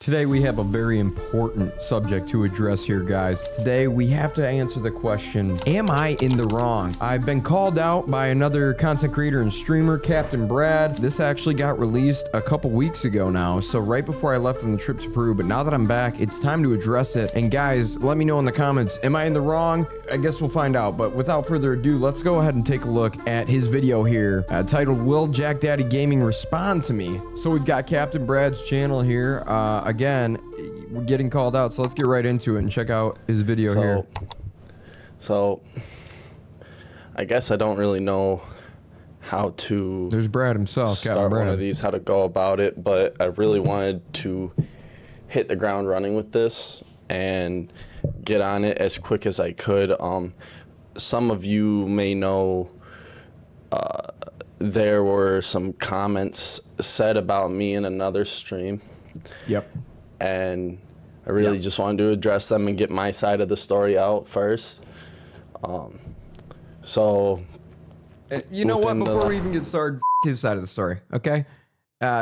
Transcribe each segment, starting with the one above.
Today we have a very important subject to address here, guys. Today we have to answer the question, am I in the wrong? I've been called out by another content creator and streamer, Capt Brad. This actually got released a couple weeks ago now, so right before I left on the trip to Peru, but now that I'm back, it's time to address it. And guys, let me know in the comments, am I in the wrong? I guess we'll find out, but without further ado, let's go ahead and take a look at his video here, titled, Will JackDaddy Gaming Respond to Me? So we've got Capt Brad's channel here. Again, we're getting called out, so let's get right into it and check out his video here. So, I guess I don't really know how to... There's Brad himself, start one of these, how to go about it, but I really wanted to hit the ground running with this and get on it as quick as I could. Some of you may know there were some comments said about me in another stream. Yep. And I really just wanted to address them and get my side of the story out first. So, you know what? Before we even get started, his side of the story, okay?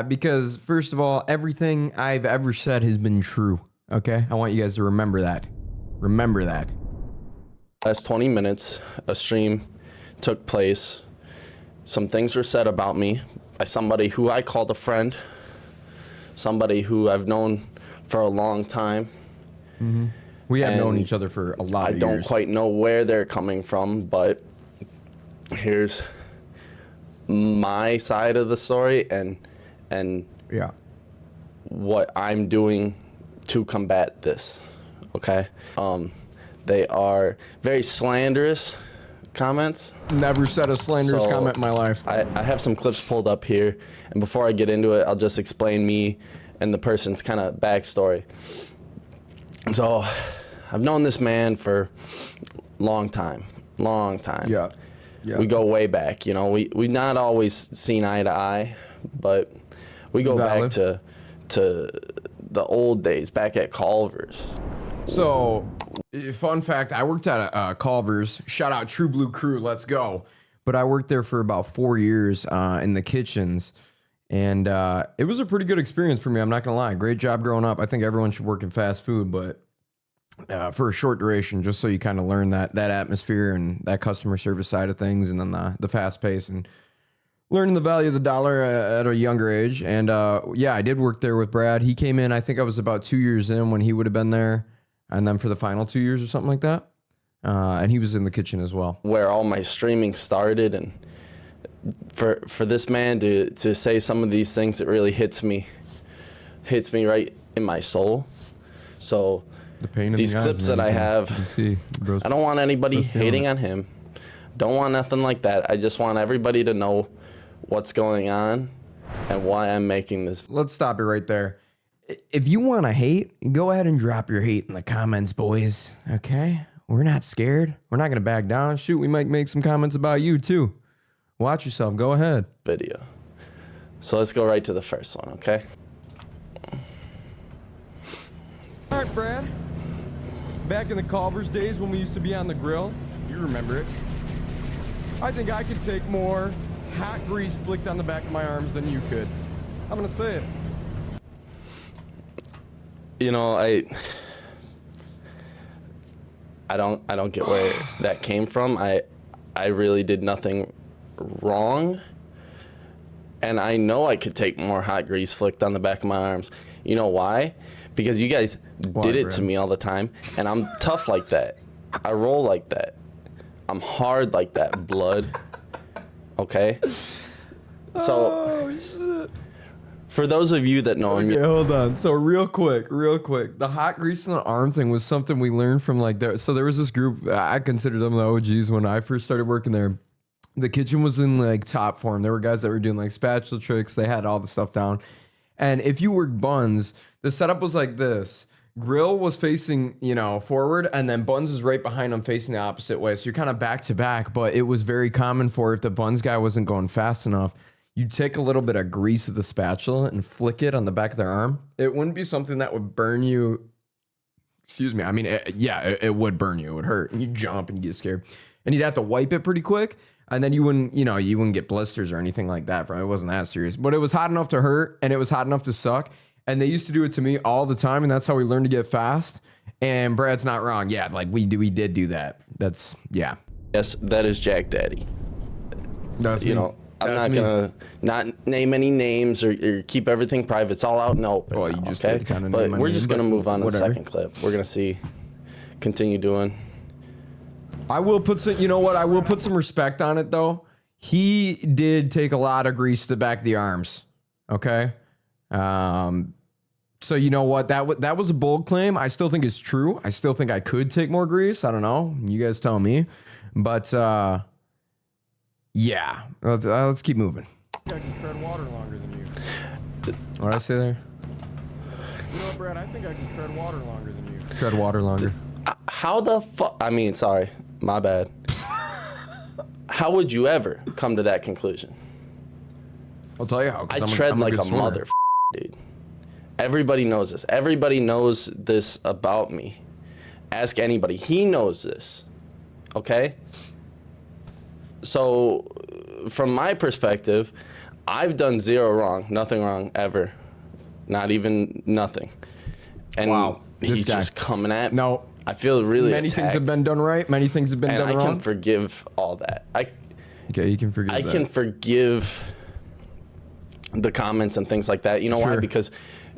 Because first of all, everything I've ever said has been true. Okay, I want you guys to remember that. Remember that. Last 20 minutes, a stream took place. Some things were said about me by somebody who I called a friend, somebody who I've known for a long time. Mm-hmm. We have known each other for a lot of years. I don't quite know where they're coming from, but here's my side of the story and yeah, what I'm doing to combat this. Okay, they are very slanderous comments. Never said a slanderous comment in my life. I have some clips pulled up here, and before I get into it, I'll just explain me and the person's kind of backstory. So, I've known this man for long time. Yeah. We go way back, you know. We not always seen eye to eye, but we go back to the old days, back at Culver's. So, fun fact, I worked at Culver's. Shout out True Blue Crew, let's go. But I worked there for about 4 years in the kitchens. And it was a pretty good experience for me, I'm not going to lie. Great job growing up. I think everyone should work in fast food, but for a short duration, just so you kind of learn that atmosphere and that customer service side of things, and then the fast pace and learning the value of the dollar at a younger age. And yeah, I did work there with Brad. He came in, I think I was about 2 years in when he would have been there, and then for the final 2 years or something like that. And he was in the kitchen as well. Where all my streaming started, and for this man to say some of these things, it really hits me right in my soul. So the pain these clips that I have, I don't want anybody hating on him. Don't want nothing like that. I just want everybody to know what's going on and why I'm making this. Let's stop it right there. If you want to hate, go ahead and drop your hate in the comments, boys. Okay? We're not scared. We're not going to back down. Shoot, we might make some comments about you too. Watch yourself. Go ahead. Video. So let's go right to the first one, okay? All right, Brad. Back in the Culver's days when we used to be on the grill, you remember it. I think I could take more hot grease flicked on the back of my arms than you could. I'm gonna say it. You know, I don't get where that came from. I really did nothing wrong, and I know I could take more hot grease flicked on the back of my arms. You know why? Because you guys did it to me all the time, and I'm tough like that. I roll like that. I'm hard like that, blood. Okay? So, shit. For those of you that know me... Okay, hold on. So real quick. The hot grease on the arm thing was something we learned from like... So there was this group, I consider them the OGs when I first started working there. The kitchen was in like top form. There were guys that were doing like spatula tricks. They had all the stuff down. And if you worked buns, the setup was like this. Grill was facing, forward, and then buns is right behind him facing the opposite way. So you're kind of back to back, but it was very common for if the buns guy wasn't going fast enough, you'd take a little bit of grease with a spatula and flick it on the back of their arm. It wouldn't be something that would burn you. Excuse me. I mean, it would burn you. It would hurt. And you'd jump and you get scared. And you'd have to wipe it pretty quick. And then you wouldn't get blisters or anything like that. It wasn't that serious. But it was hot enough to hurt, and it was hot enough to suck. And they used to do it to me all the time, and that's how we learned to get fast. And Brad's not wrong. Yeah, like we did do that. That's yeah. Yes, that is JackDaddy. That's You me. know, I'm That's not me. gonna not name any names or keep everything private. It's all out in the open. Well, you now, just okay? did kinda But name my we're name, just gonna but move on to the whatever. second clip. We're gonna see, continue doing. I will put some. You know what? I will put some respect on it though. He did take a lot of grease to back the arms. Okay. So you know what? That was a bold claim. I still think it's true. I still think I could take more grease. I don't know. You guys tell me. But yeah, let's keep moving. I can tread water longer than you. What did I say there? You know what, Brad? I think I can tread water longer than you. Tread water longer. How the fuck? I mean, sorry, my bad. How would you ever come to that conclusion? I'll tell you how. 'Cause I I'm tread I'm like good a swimmer. mother, dude. Everybody knows this. Everybody knows this about me. Ask anybody. He knows this. Okay? So, from my perspective, I've done zero wrong. Nothing wrong ever. Not even nothing. And Wow, he's this guy. just coming at me. No. I feel really Many things attacked. have been done right. Many things have been And done I wrong. can forgive all that. Okay, you can forgive I that. can forgive the comments and things like that. You know why? Sure. Because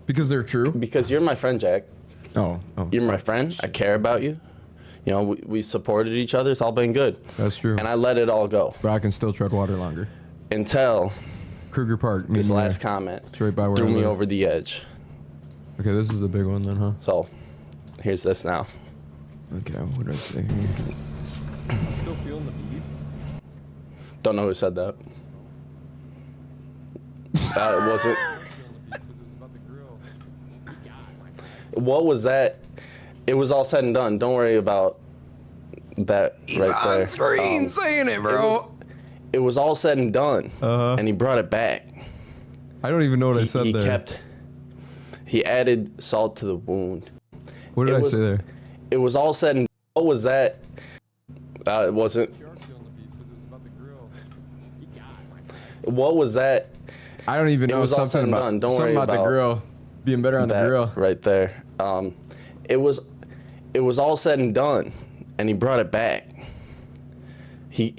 Because they're true. you're my friend, Jack. Oh. You're my friend. I care about you. You know, we supported each other. It's all been good. That's true. And I let it all go But I can still tread water longer. until Kruger Park. this last comment It's right by where threw I me live. over the edge. Okay, this is the big one then, huh? So, here's this now. Okay, what did I say here? I'm still feeling the beef. Don't know who said that. That wasn't. What was that? It was all said and done. Don't worry about that right there. On screen saying it, bro. It was all said and done, Uh-huh. and he brought it back. I don't even know what I said He there. he added salt to the wound. What did it I was- say there? It was all said and what was that? It wasn't. What was that? I don't even know was all said something and about done. Don't something worry about the about grill being better on the That grill. right there. It was all said and done, and he brought it back. He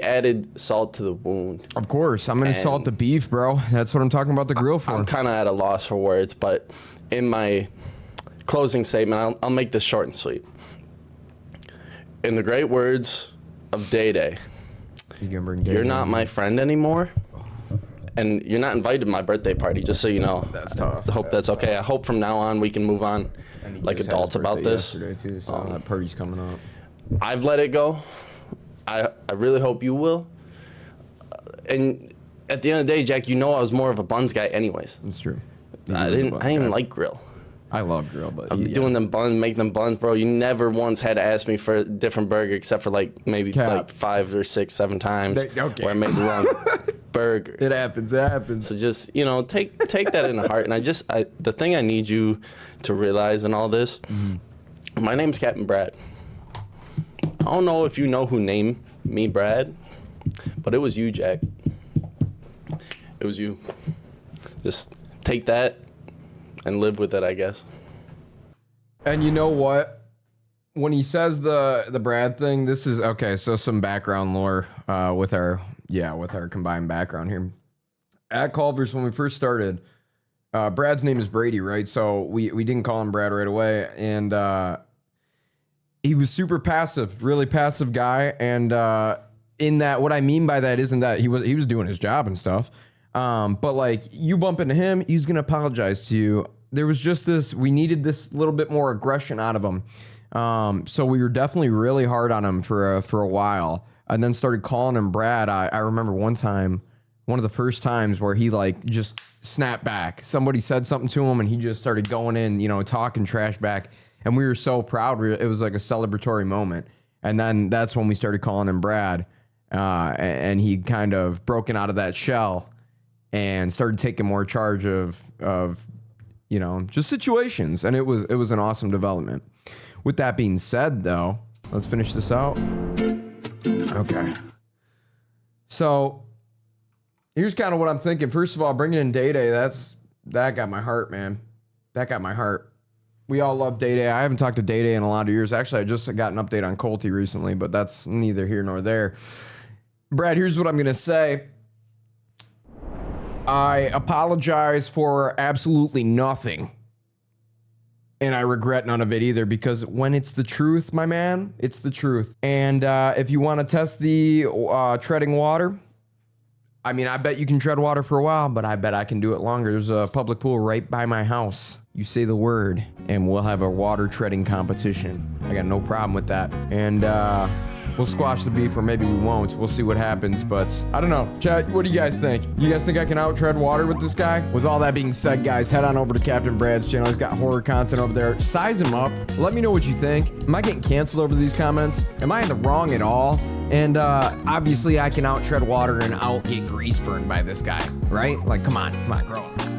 added salt to the wound. Of course, I'm gonna And- salt the beef, bro. That's what I'm talking about the grill for. I'm kind of at a loss for words, but in my closing statement, I'll make this short and sweet. In the great words of Day Day, You can bring you're not my friend anymore, and you're not invited to my birthday party, just so you know. That's tough. I hope that's okay. I hope from now on we can move on like adults about this. Too, so that party's coming up. I've let it go. I really hope you will. And at the end of the day, Jack, you know I was more of a buns guy anyways. It's true. I didn't even like grill. I love grill, but I'm yeah. doing them buns, make them buns, bro. You never once had to ask me for a different burger except for like maybe Cap. like 5 or 6, 7 times Okay. where I made the wrong burger. It happens. It happens. So just, you know, take that in the heart. And the thing I need you to realize in all this, my name's Capt Brad. I don't know if you know who named me Brad, but it was you, Jack. It was you. Just take that and live with it, I guess. And you know what? When he says the Brad thing, this is okay. So some background lore with our combined background here. At Culver's, when we first started, Brad's name is Brady, right? So we didn't call him Brad right away, and he was super passive, really passive guy. And in that, what I mean by that isn't that he was doing his job and stuff, but like you bump into him, he's gonna apologize to you. There was just we needed this little bit more aggression out of him. So we were definitely really hard on him for a while, and then started calling him Brad. I remember one of the first times where he like just snapped back. Somebody said something to him and he just started going in, talking trash back. And we were so proud. It was like a celebratory moment. And then that's when we started calling him Brad. And he kind of broken out of that shell and started taking more charge of just situations. And it was an awesome development. With that being said, though, let's finish this out. Okay. So here's kind of what I'm thinking. First of all, bringing in Day Day, That got my heart, man. That got my heart. We all love Day Day. I haven't talked to Day Day in a lot of years. Actually, I just got an update on Colty recently, but that's neither here nor there. Brad, here's what I'm going to say. I apologize for absolutely nothing. And I regret none of it either, because when it's the truth, my man, it's the truth. And if you want to test the treading water, I mean, I bet you can tread water for a while, but I bet I can do it longer. There's a public pool right by my house. You say the word, and we'll have a water treading competition. I got no problem with that. And we'll squash the beef, or maybe we won't. We'll see what happens, but I don't know. Chat, what do you guys think? You guys think I can out-tread water with this guy? With all that being said, guys, head on over to Capt Brad's channel. He's got horror content over there. Size him up. Let me know what you think. Am I getting canceled over these comments? Am I in the wrong at all? And obviously, I can out-tread water and out-get grease burned by this guy, right? Like, come on, grow up.